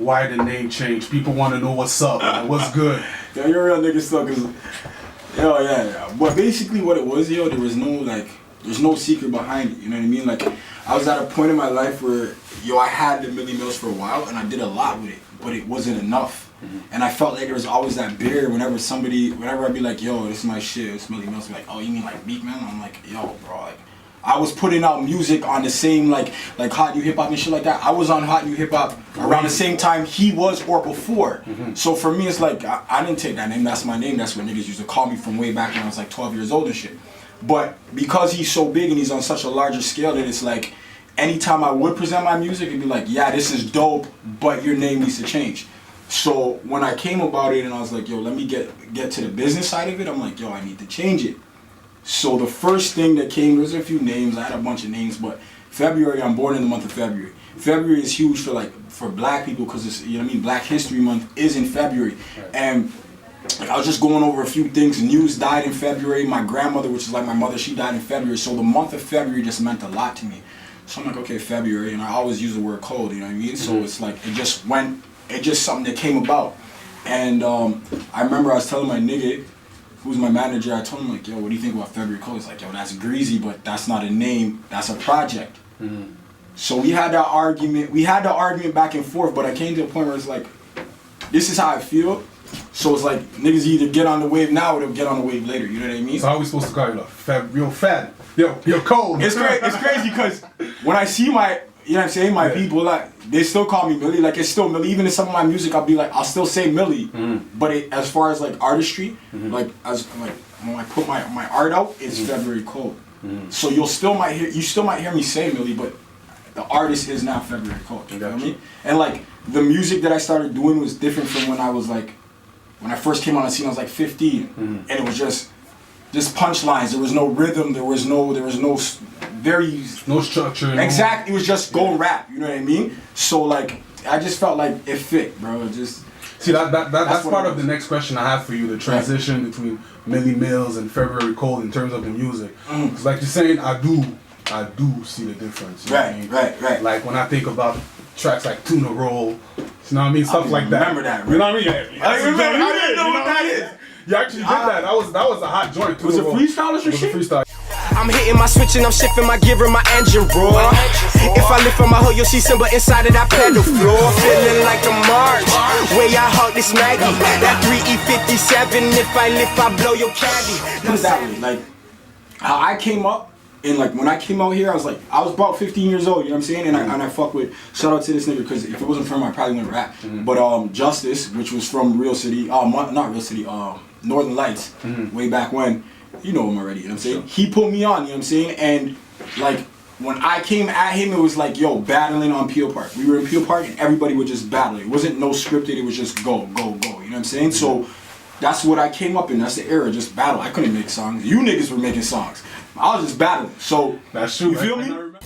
why the name changed. People want to know what's up, man. What's good. Yo, you're a real nigga still, cause yo, yeah. But basically, what it was, yo, there was there's no secret behind it. You know what I mean? Like, I was at a point in my life where, yo, I had the Milli Millz for a while, and I did a lot with it, but it wasn't enough. And I felt like there was always that barrier whenever I'd be like, yo, this is my shit, it's Milli Millz, be like, oh, you mean like Beat Man? I'm like, yo, bro, like, I was putting out music on the same, like Hot New Hip Hop and shit like that. I was on Hot New Hip Hop around the same time he was or before. So for me, it's like, I didn't take that name, that's my name, that's what niggas used to call me from way back when I was like 12 years old and shit. But because he's so big and he's on such a larger scale that it's like, anytime I would present my music, it'd be like, yeah, this is dope, but your name needs to change. So when I came about it and I was like, yo, let me get to the business side of it, I'm like, yo, I need to change it. So the first thing that came, there's a few names, I had a bunch of names, but February, I'm born in the month of February. February is huge for black people because it's, you know what I mean, Black History Month is in February. Right. And like, I was just going over a few things. News died in February. My grandmother, which is like my mother, she died in February. So the month of February just meant a lot to me. So I'm like, okay, February, and I always use the word cold, you know what I mean? So it's like, it's just something that came about. And I remember I was telling my nigga, who's my manager, I told him like, yo, what do you think about February Cold? He's like, yo, that's greasy, but that's not a name, that's a project. So we had that argument back and forth, but I came to a point where it's like, this is how I feel. So it's like, niggas either get on the wave now or they'll get on the wave later, you know what I mean? So how are we supposed to call you like, Feb, fat, yo, cold. It's crazy because when I see my, you know what I'm saying, my people, like, they still call me Milli, like, it's still Milli. Even in some of my music, I'll still say Milli. But as far as like artistry, like, when I put my art out, it's February Cold. So you still might hear me say Milli, but the artist is now February Cold. You know what I mean? And like, the music that I started doing was different from when I was like, when I first came on the scene, I was like 15, and it was just punchlines. There was no rhythm. There was no structure. Exactly. It was just go rap. You know what I mean? So like, I just felt like it fit, bro. It just see that's part of the next question I have for you. The transition between Milli Millz and February Cold in terms of the music. Because like you're saying, I do see the difference. You know what I mean? Right. Like when I think about tracks like Tuna Roll, you know what I mean? Stuff like that. Remember that, right? You know what I mean? I didn't know what that is. You actually did that. That was a hot joint. Was it freestyle or some shit? Freestyle. I'm hitting my switch and I'm shifting my gear and my engine roar. If I lift on my hood, you'll see Simba inside of that pedal floor. Feeling like a march. Way I hug this Maggie. That 3E57. If I lift, I blow your caddy. Put it that way, like how I came up. And like when I came out here, I was about 15 years old, you know what I'm saying? And I fuck with, shout out to this nigga, because if it wasn't for him, I probably wouldn't rap. But Justice, which was from Real City, not Real City, Northern Lights, way back when, you know him already, you know what I'm saying? He put me on, you know what I'm saying? And like, when I came at him, it was like, yo, battling on Peel Park. We were in Peel Park and everybody would just battle. It wasn't no scripted, it was just go, go, go, you know what I'm saying? So that's what I came up in, that's the era, just battle. I couldn't make songs. You niggas were making songs. I was just battling. So that's true. You feel me?